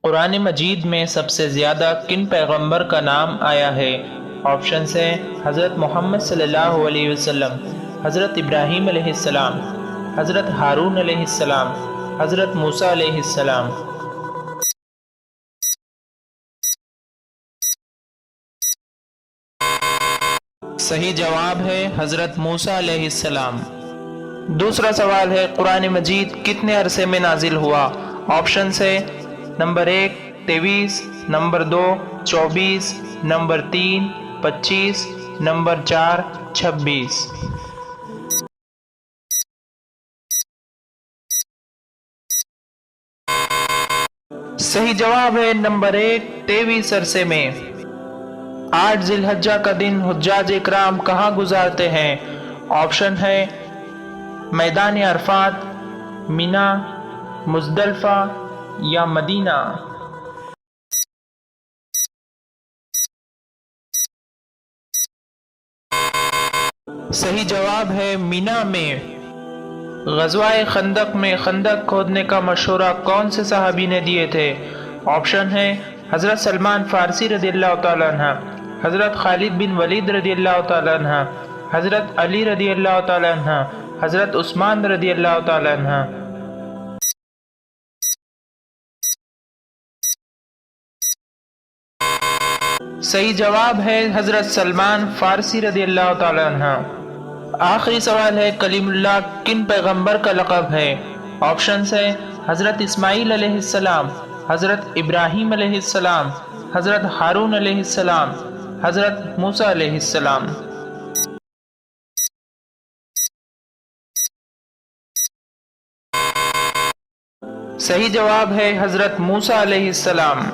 قرآن مجید میں سب سے زیادہ کن پیغمبر کا نام آیا ہے؟ آپشنز ہیں حضرت محمد صلی اللہ علیہ وسلم، حضرت ابراہیم علیہ السلام، حضرت ہارون علیہ السلام، حضرت موسیٰ علیہ السلام۔ صحیح جواب ہے حضرت موسیٰ علیہ السلام۔ دوسرا سوال ہے، قرآن مجید کتنے عرصے میں نازل ہوا؟ آپشنز ہے نمبر 1 23، نمبر 2 24، نمبر 3 25، نمبر 4 26۔ صحیح جواب ہے نمبر 1 23 عرصے میں۔ 8 ذی الحجہ کا دن حجاج اکرام کہاں گزارتے ہیں؟ آپشن ہے میدان عرفات، مینا، مزدلفہ یا مدینہ۔ صحیح جواب ہے مینا میں۔ غزوہ خندق میں خندق کھودنے کا مشورہ کون سے صحابی نے دیے تھے؟ آپشن ہے حضرت سلمان فارسی رضی اللہ تعالیٰ عنہ، حضرت خالد بن ولید رضی اللہ تعالیٰ عنہ، حضرت علی رضی اللہ تعالیٰ عنہ، حضرت عثمان رضی اللہ تعالیٰ عنہ۔ صحیح جواب ہے حضرت سلمان فارسی رضی اللہ تعالیٰ عنہ۔ آخری سوال ہے، کلیم اللہ کن پیغمبر کا لقب ہے؟ آپشنز ہے حضرت اسماعیل علیہ السلام، حضرت ابراہیم علیہ السلام، حضرت ہارون علیہ السلام، حضرت موسیٰ علیہ السلام۔ صحیح جواب ہے حضرت موسیٰ علیہ السلام۔